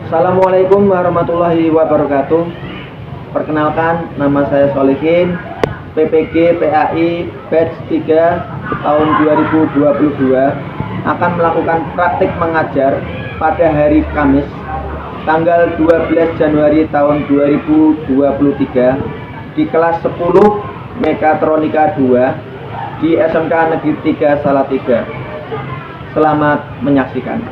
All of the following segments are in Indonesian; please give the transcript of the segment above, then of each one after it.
Assalamualaikum warahmatullahi wabarakatuh. Perkenalkan, nama saya Solihin, PPG PAI Batch 3 tahun 2022 akan melakukan praktik mengajar pada hari Kamis tanggal 12 Januari tahun 2023 di kelas 10 Mekatronika 2 di SMK Negeri 3 Salatiga. Selamat menyaksikan.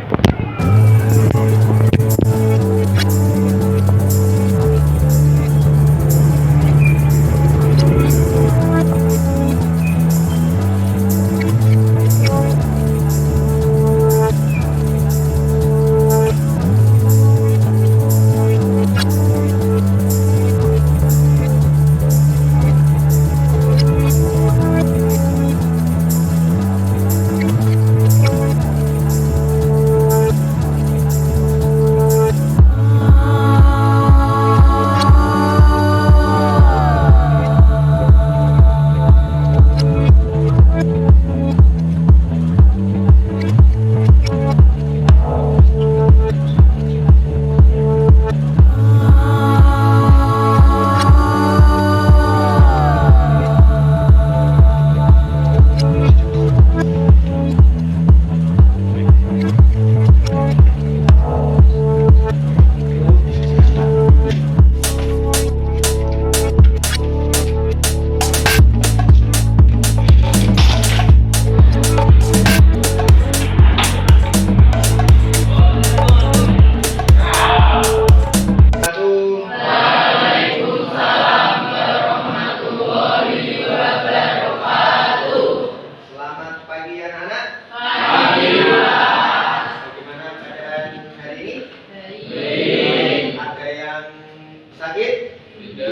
Sakit? Tidak.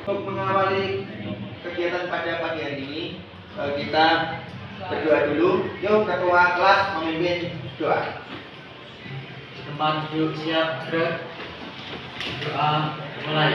Untuk mengawali kegiatan pada pagi hari ini, kita berdoa dulu. Yuk, ketua kelas memimpin doa. Tempat duduk siap, gerak. Doa mulai.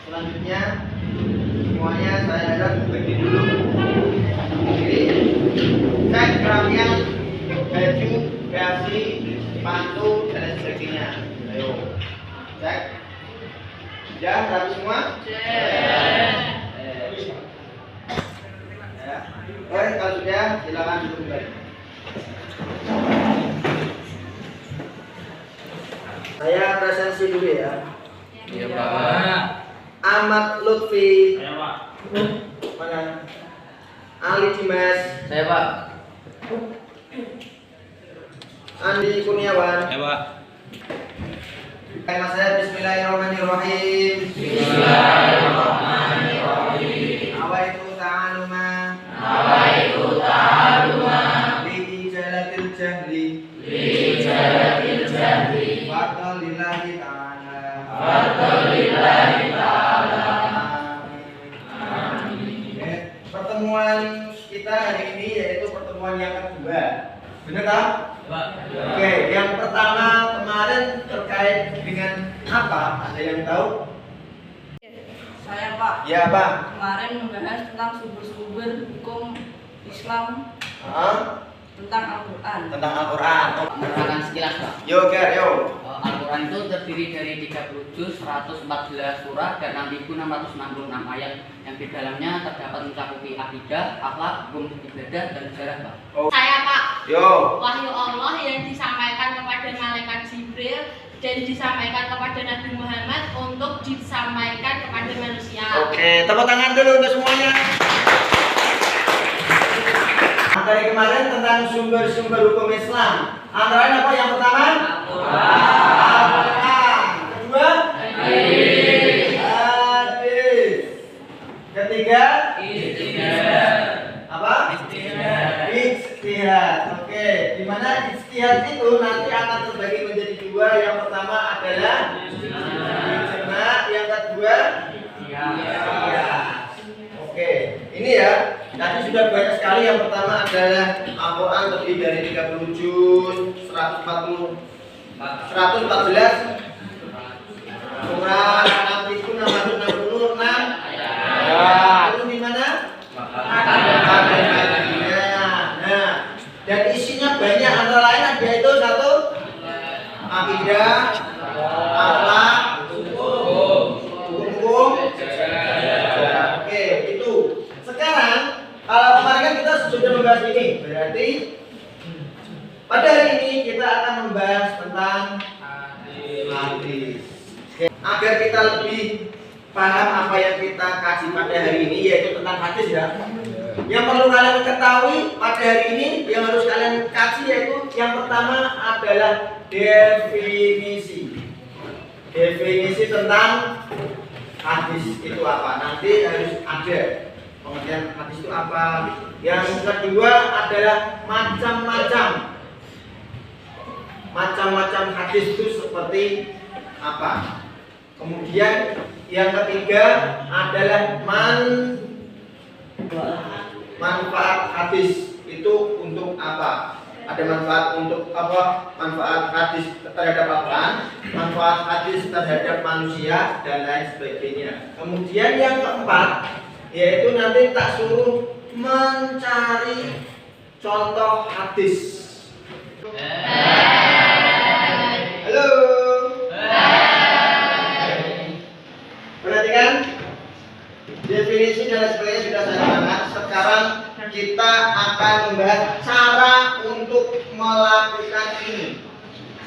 Selanjutnya semuanya saya ajak berdiri dulu. Cek kerapian baju, dasi, sepatu dan sebagainya. Ayo cek. Ya, rapi semua? Cek. Ya. Oke, kalau sudah silakan duduk kembali. Saya presensi dulu ya. Iya, Pak. Ahmad Lutfi. Saya, Pak. Mana? Ali Dimas. Saya, Pak. Andi Kurniawan. Saya, Pak. Tema saya Bismillahirrahmanirrahim. Bismillahirrahmanirrahim. Awaitu ta'aluma. Awaitu ta'aluma. Li jalatil jahli. Li jalatil jahli. Fardalillahi ta'ala. Fardalillahi ta'ala. Amin. Pertemuan kita hari ini yaitu pertemuan yang kedua. Benar tak? Pak. Oke, yang pertama kemarin terkait dengan apa? Ada yang tahu? Saya, Pak. Ya, Pak. Kemarin membahas tentang sumber-sumber hukum Islam Hah? tentang Al-Quran. Tentang Al-Quran. Menerangkan sekilas, Pak. Yo, Ger, yo. Al-Quran Al-Quran itu terdiri dari 30 juz, 114 surah, dan 6.666 ayat yang di dalamnya terdapat mencakupi akidah, akhlak, hukum ibadah, dan sejarah, Pak. Saya Pak, Yo. wahyu Allah yang disampaikan kepada malaikat Jibril dan disampaikan kepada Nabi Muhammad untuk disampaikan kepada manusia. Oke, tepuk tangan dulu untuk semuanya. Materi kemarin tentang sumber-sumber hukum Islam. Antara lain apa yang pertama? Al-Quran. Kedua? Hadis. Ketiga? Apa? Ijtihad. Oke, di mana ijtihad itu nanti akan terbagi menjadi dua. Yang pertama adalah ijma', yang kedua qiyas. Oke, ini ya. Tadi sudah banyak sekali. Yang pertama adalah Al-Quran terdiri dari 30 juz, 114 surah, 6.666 ayat. Itu di mana? Nah, dan isinya banyak, antara lain ada itu satu akidah, akhlak, hukum. Oke, itu. Sekarang kalau kemarin kan kita sudah membahas ini, berarti pada hari ini kita akan membahas tentang hadis. Agar kita lebih paham apa yang kita kaji pada hari ini, yaitu tentang hadis ya. Yang perlu kalian ketahui pada hari ini, yang harus kalian kaji yaitu yang pertama adalah definisi. Definisi tentang hadis itu apa? Nanti harus ada pengertian hadis itu apa. Yang kedua adalah macam-macam hadis itu seperti apa. Kemudian yang ketiga adalah manfaat hadis itu untuk apa? Ada manfaat untuk apa? Manfaat hadis terhadap apa? Manfaat hadis terhadap manusia dan lain sebagainya. Kemudian yang keempat yaitu nanti tak suruh mencari contoh hadis. Halo. Perhatikan definisi dan sebagainya sudah saya angkat. Sekarang kita akan membahas cara untuk melakukan ini.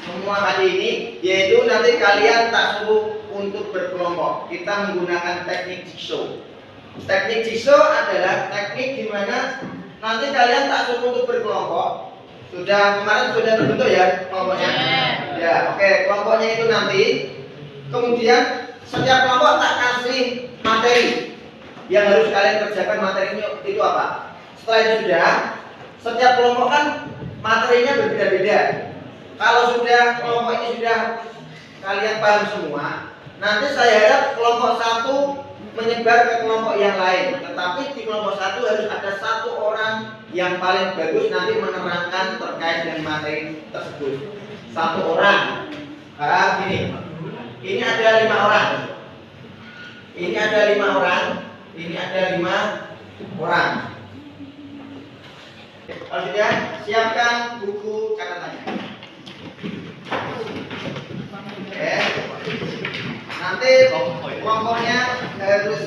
Semua tadi ini yaitu nanti kalian tak suruh untuk berkelompok. Kita menggunakan teknik jigsaw. Teknik jigsaw adalah teknik di mana nanti kalian tak suruh untuk berkelompok. Kemarin sudah terbentuk ya kelompoknya. Ya, oke, kelompoknya itu nanti kemudian setiap kelompok tak kasih materi yang harus kalian kerjakan. Materinya itu apa? Setelah itu sudah, setiap kelompok kan materinya berbeda-beda. Kalau sudah kelompok ini sudah kalian paham semua, nanti saya harap kelompok satu menyebar ke kelompok yang lain. Tetapi di kelompok satu harus ada satu orang yang paling bagus nanti menerangkan terkait dengan materi tersebut. Satu orang. Ini ada 5 orang. Ini ada 5 orang. Ini ada 5 orang. Kalau sudah, siapkan buku catatannya. Oke. Nanti kelompoknya harus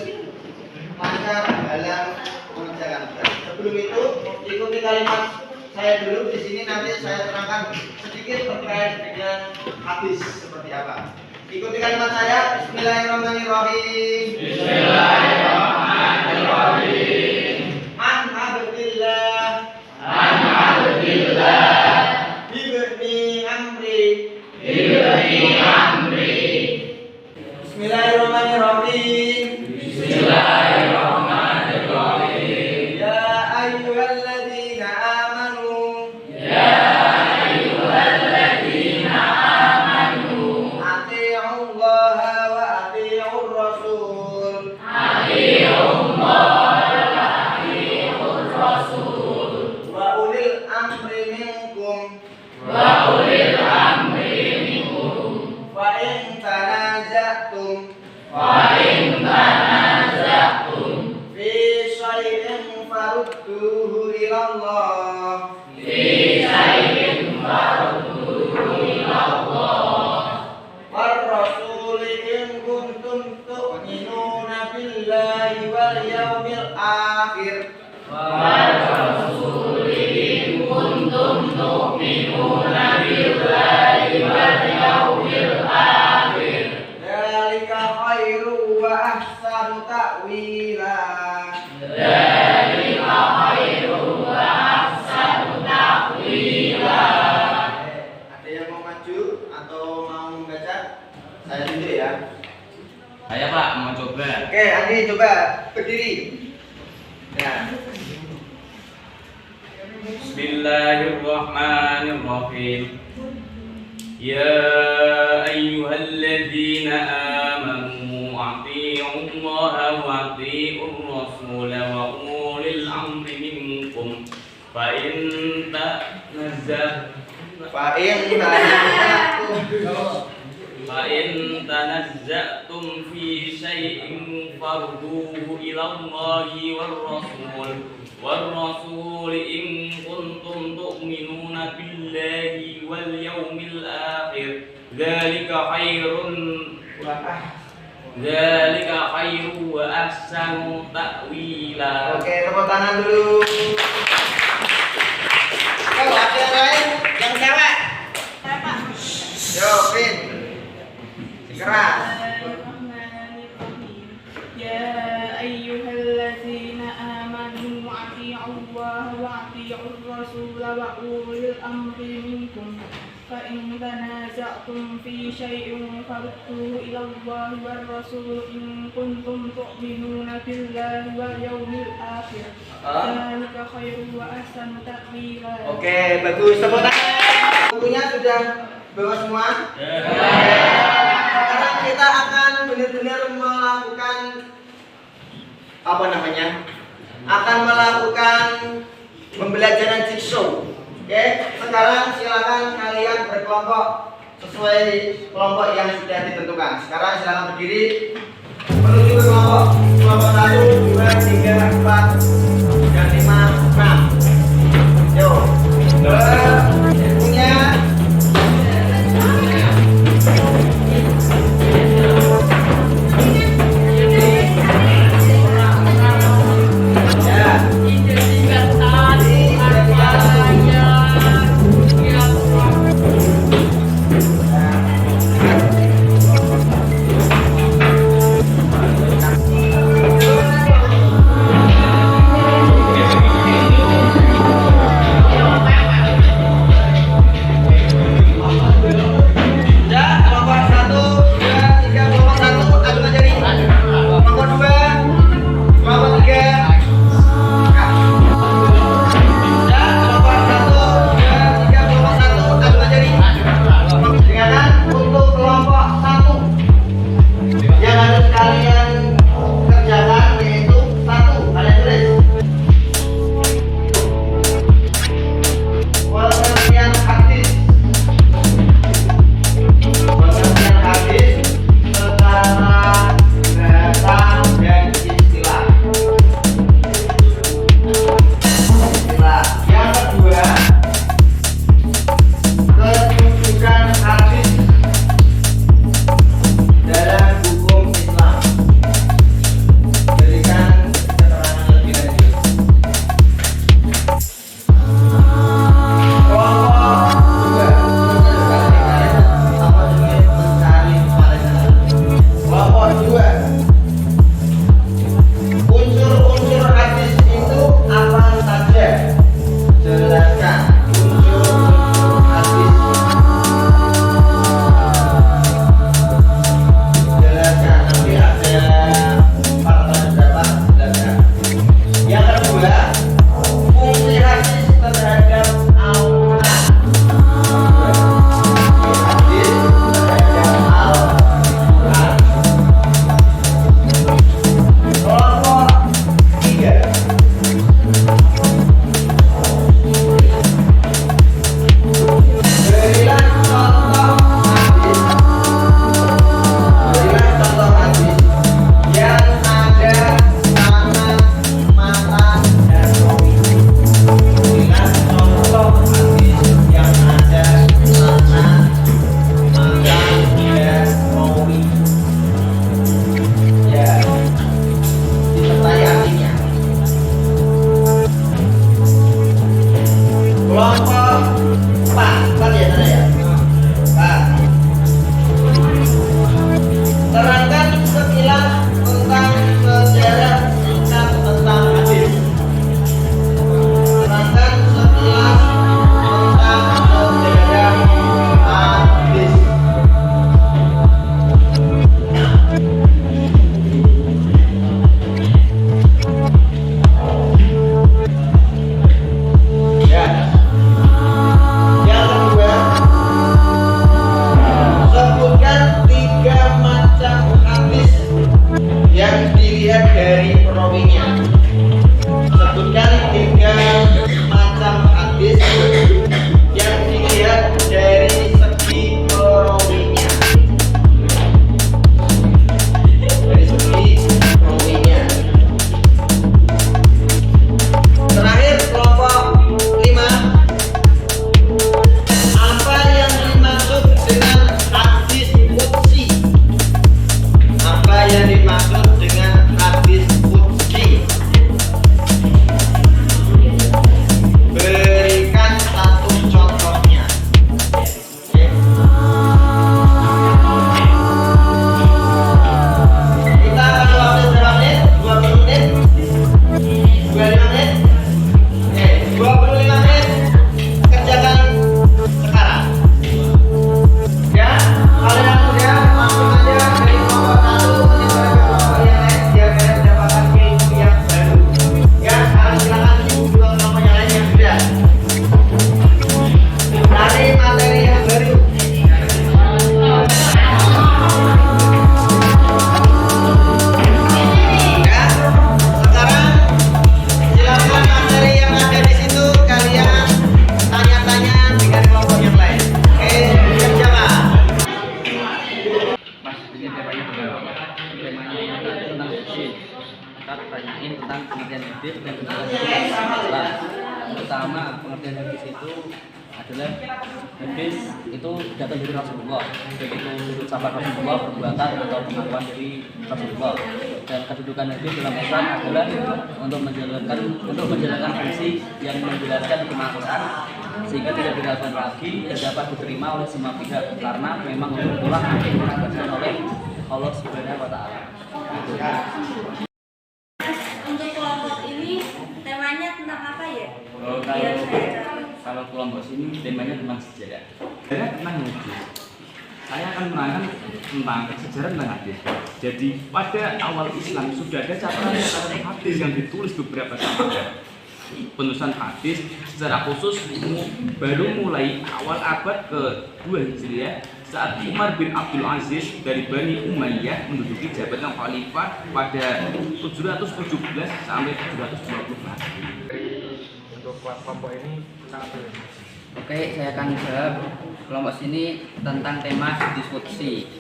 lancar dalam mengerjakan. Sebelum itu, ikuti kalimat saya dulu. Di sini nanti saya terangkan sedikit terkait dengan hadis seperti apa. Ikuti kalimat saya. Bismillahirrahmanirrahim. Bismillahirrahmanirrahim. An abdillah. Ibni amri. Bismillahirrahmanirrahim. Ya ayyuhalladzina amanu. Ati'ullaha wa ati'ur rasul. Wa ulil amri minkum. Fa in tanaza'tum fi syai'in farudduhu ila Allah. akhir. Dzalika khairu wa ahsanu ta'wila. Ada yang mau maju atau mau membaca? Saya dulu ya. Saya Pak mau coba. Oke, Andi coba berdiri. Ya. Bismillahirrahmanirrahim. Ya ayyuhalladzina amanu atii'ullaha wa atii'ur rasul wa ulil amri minkum fa in tanazza'tum fi syai'in farduhu ila Allahi war rasul in kuntum tu'minuna billahi wal yawmil akhir dzalika khairun wa ahsanu ta'wila. Oke, tepuk tangan dulu. Kalau ada yang lain, yang cewek. Yo, Vin. Keras. Ya ayyuhalladzina amanu atii'ullaha wa atii'ur rasul wa ulil amri minkum fa in tanaza'tum fi syai'in farudduhu ila Allahi war rasul in kuntum tu'minuna billahi wal yawmil akhir dzalika khairu wa ahsanu ta'wila. Oke, bagus. Tepuk tangan. Bukunya sudah bawa semua? Sekarang kita akan benar-benar melakukan apa namanya? Akan melakukan pembelajaran jigsaw. Oke, sekarang silakan kalian berkelompok sesuai kelompok yang sudah ditentukan. Sekarang silakan berdiri menuju ke kelompok. Kelompok 1, 2, 3, 4, dan 5, 6. Yo, punya pengertian hadis dan pengertian pertama pengertian hadis itu adalah hadis itu datang dari Rasulullah, baik itu sudut sahabat Rasulullah, perbuatan atau pengakuan dari Rasulullah. Dan kedudukan hadis dalam Islam adalah untuk menjalankan fungsi yang menjelaskan kemaksudaan sehingga tidak diragukan lagi dan dapat diterima oleh semua pihak karena memang untuk itulah dilakukan oleh Allah Subhanahu wa Ta'ala. Untuk kelompok ini temanya tentang apa ya? Kalau kelompok sini temanya tentang sejarah. Sejarah tentang hadis. Saya akan menerangkan tentang sejarah tentang hadis. Jadi pada awal Islam sudah ada catatan hadis yang ditulis beberapa sahabat. Penulisan hadis secara khusus baru mulai awal abad ke-2 Hijriah saat Umar bin Abdul Aziz dari Bani Umayyah menduduki jabatan khalifah pada 717 sampai 724. Untuk kelompok ini tentang apa? Oke, saya akan jawab kelompok sini tentang tema diskusi.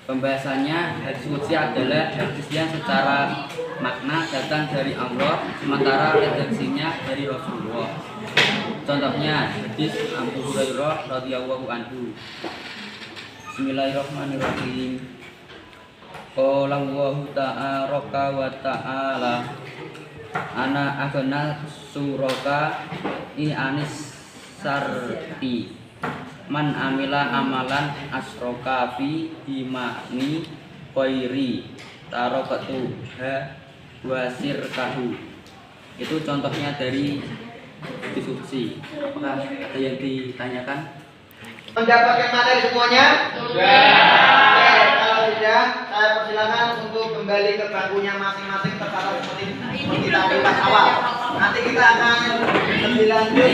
Pembahasannya hadis qudsi adalah hadis yang secara makna datang dari Allah sementara redaksinya dari Rasulullah. Contohnya hadis Abu Hurairah radhiyallahu anhu. Bismillahirrahmanirrahim. Qala Allahu ta'ala wa ta'ala ana aghna suraka anis sarti man amila amalan asroka fi himani khairi tarokatu ha wasir kahu. Itu contohnya dari diskusi. Apakah ada yang ditanyakan? Mendapatkan materi semuanya? Sudah. Oke, kalau sudah, saya persilakan untuk kembali ke bangkunya masing-masing tercatat seperti kita bahas awal. Nanti kita akan lebih lanjut.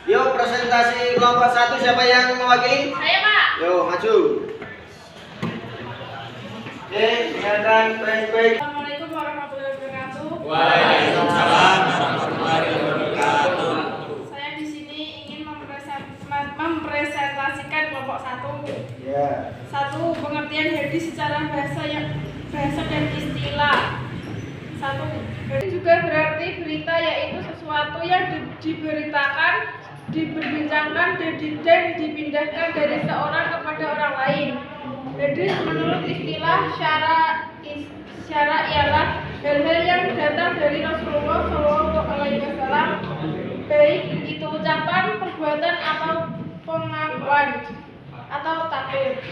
Yuk, presentasi kelompok 1 siapa yang mewakili? Saya, Pak. Yuk, maju. Oke, silakan baik-baik. Assalamualaikum warahmatullahi wabarakatuh. Waalaikumsalam warahmatullahi wabarakatuh. Saya di sini ingin mempresentasikan kelompok 1. Ya. 1. Pengertian hadis secara bahasa dan istilah. 1. Hadis juga berarti berita, yaitu sesuatu yang diberitakan, diperbincangkan dan dipindahkan dari seorang kepada orang lain. Hadis menurut istilah syara ialah hal-hal yang datang dari Rasulullah SAW, baik itu ucapan, perbuatan atau pengakuan atau takdir.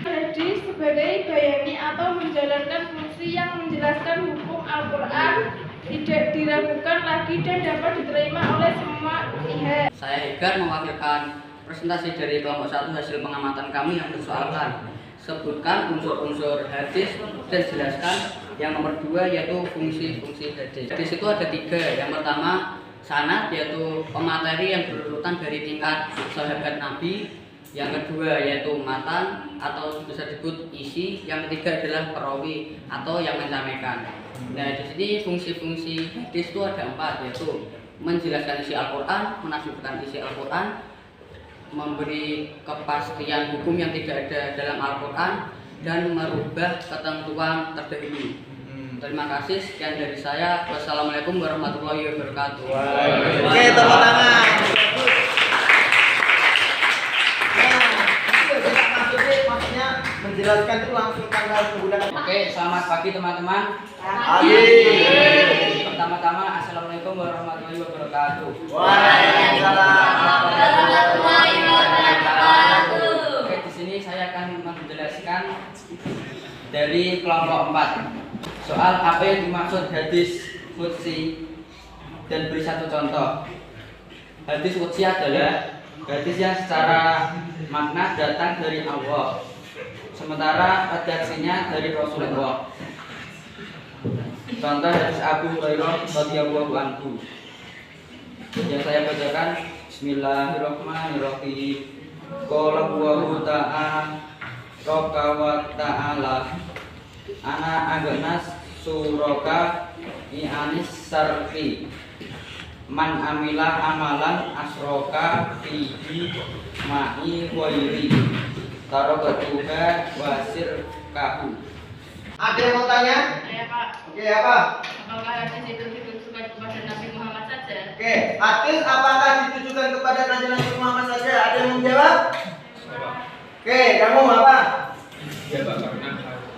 Hadis sebagai bayani atau menjalankan fungsi yang menjelaskan hukum Al-Quran, tidak diragukan lagi dan dapat diterima oleh semua pihak. Saya Hegar mewakilkan presentasi dari kelompok 1 hasil pengamatan kami yang bersoalkan. Sebutkan unsur-unsur hadis dan jelaskan yang nomor 2 yaitu fungsi-fungsi hadis. Hadis itu ada 3. Yang pertama sanad, yaitu pemateri yang berurutan dari tingkat sahabat Nabi. Yang kedua yaitu matan atau bisa disebut isi. Yang ketiga adalah perawi atau yang menyampaikan. Nah, di sini fungsi-fungsi hadis itu ada 4, yaitu menjelaskan isi Al-Quran, menafsirkan isi Al-Quran, memberi kepastian hukum yang tidak ada dalam Al-Quran, dan merubah ketentuan terdahulu. Terima kasih, sekian dari saya. Wassalamualaikum warahmatullahi wabarakatuh. Oke, tepuk tangan. Maksudnya menjelaskan itu langsung tanggal menggunakan. Oke, selamat pagi teman-teman. Pertama-tama, assalamualaikum warahmatullahi wabarakatuh. Oke, di sini saya akan menjelaskan dari kelompok 4 soal apa yang dimaksud hadis qudsi dan beri satu contoh. Hadis qudsi adalah hadis yang secara makna datang dari Allah, sementara redaksinya dari Rasulullah. Contoh hadis Abu Hurairah radhiyallahu anhu yang saya bacakan. Bismillahirrahmanirrahim. Qala Allahu ta'ala ana agnas suraka anis sarfi man amila amalan asroka fihi ma'i wairi Tarabatuha wasir kahu. Ada yang mau tanya? Saya Pak, Oke, apa? apakah hadis itu ditujukan kepada Nabi Muhammad saja? Oke, hadis apakah ditujukan kepada Nabi Muhammad saja? Ada yang menjawab? Oke, kamu apa? Ya Pak, karena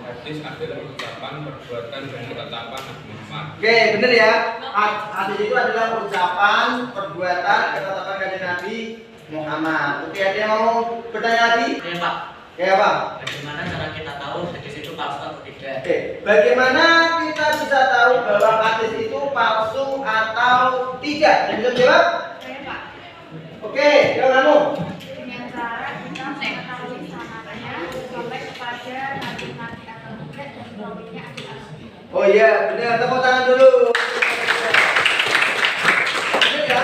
hadis adalah ucapan, perbuatan, dan ketetapan Nabi Muhammad. Oke, benar ya. Hadis itu adalah ucapan, perbuatan, ketetapan kanjeng Nabi Muhammad. Oke, ada yang mau bertanya lagi? Ya Pak, Oke, apa? bagaimana cara kita tahu hadis itu palsu atau tidak? Oke, bagaimana kita bisa tahu bahwa hadis itu palsu atau tidak? Ada yang bisa jawab? Saya Pak, Oke, jawab kamu. dengan cara kita mengetahui sanadnya sampai kepada nabi-nabi atau tidak dan perawinya adalah Oh iya, benar. Tepuk tangan dulu. Benar ya?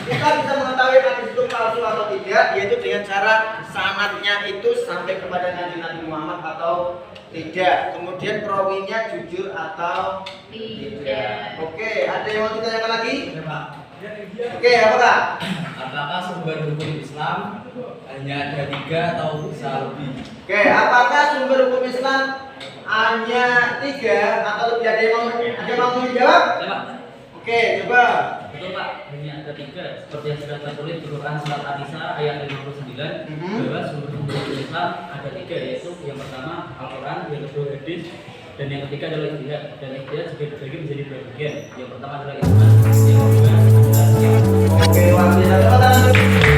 Kita bisa mengetahui hadis itu palsu atau tidak, yaitu dengan cara sanadnya itu sampai kepada Nabi Muhammad atau tidak. Kemudian perawinya jujur atau tidak. Oke, ada yang mau ditanyakan lagi? Oke, apa Kak? Apakah sumber hukum Islam hanya ada 3 atau bisa lebih? Oke, apakah sumber hukum Islam hanya 3 atau lebih? Ada yang mau menjawab? Ya Pak, Oke, coba. betul Pak, hanya ada 3 seperti yang sudah tertulis di Quran surat An-Nisa ayat 59 bahwa sumber hukum Islam ada 3, yaitu yang pertama Al-Quran, yang kedua hadis, dan yang ketiga adalah ijtihad. Dan ijtihad juga dibagi menjadi 2 bagian. Yang pertama adalah ijma, yang kedua adalah qiyas. Oke, waktu tepuk tangan dulu.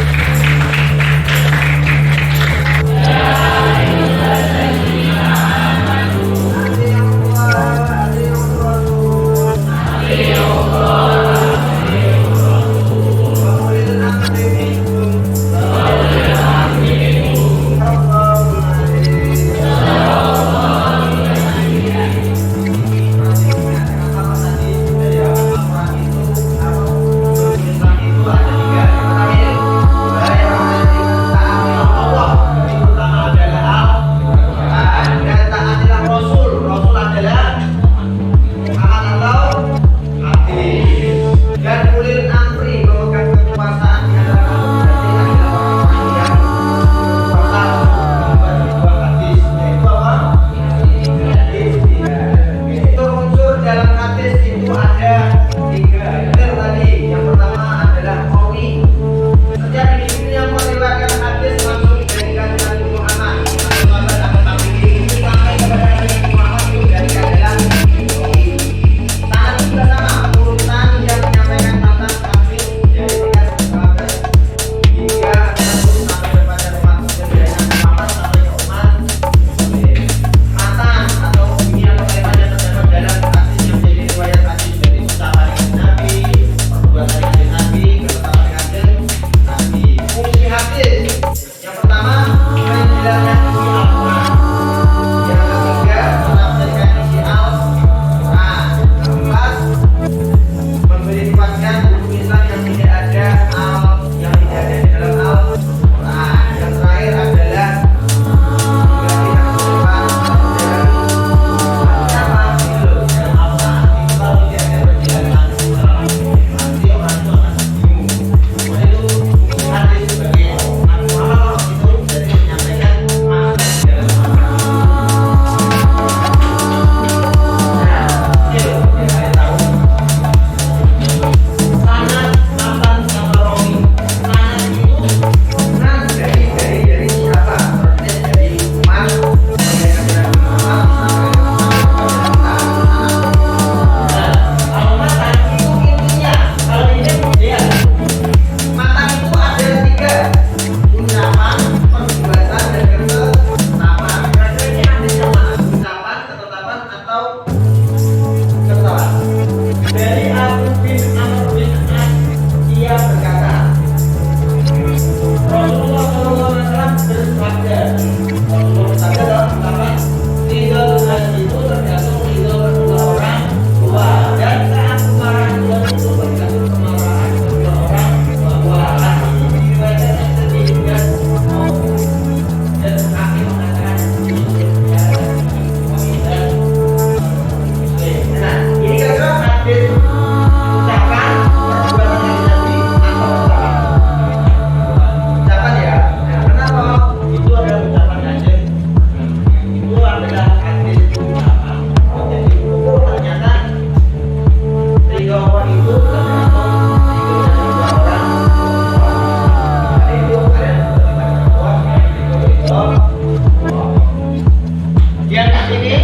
Yang ini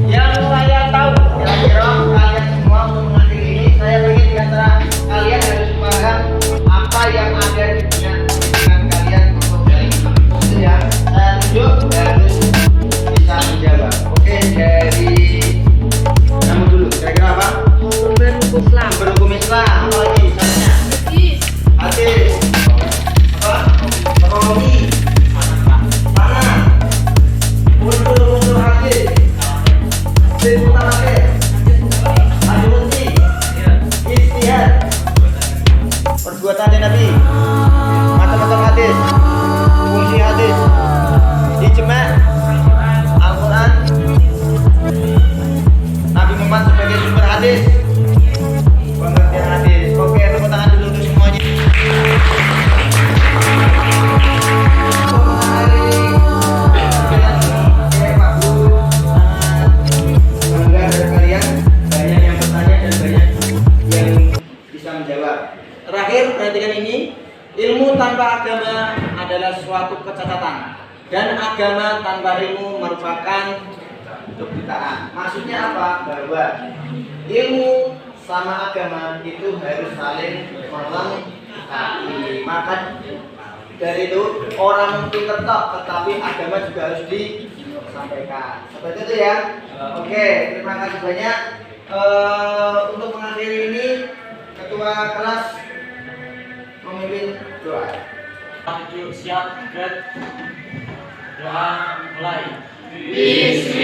yang saya tahu kira-kira kalian semua untuk mengakhiri ini, saya ingin di antara kalian harus paham apa yang ada di dengan kalian untuk dari itu ya. Saya tunjuk harus bisa menjawab. Oke, dari kamu dulu. Kira-kira apa? Sumber hukum Islam. Berhukum Islam. Apa lagi? Misalnya hadis. Apa? Ekonomi. Pangan. Unsur-unsur hadis. Sebutan hadis. Hadis. Ijtihad. Perbuatan Nabi. Macam-macam hadis. Fungsi hadis. Ijma. Al-Quran. Nabi Muhammad sebagai sumber hadis. Pengertian hadis. Oke, tepuk tangan dulu untuk semuanya. Bangga dari kalian, banyak yang bertanya dan banyak yang bisa menjawab. Terakhir, perhatikan ini, ilmu tanpa agama adalah suatu kecacatan, dan agama tanpa ilmu merupakan kebutaan. Maksudnya apa? Bahwa ilmu sama agama itu harus saling melengkapi. Maka dari itu orang pinter tok, tetapi agama juga harus disampaikan. Seperti itu ya. Oke, terima kasih banyak. Untuk mengakhiri ini, ketua kelas memimpin doa. Siap, doa mulai. Bismillah.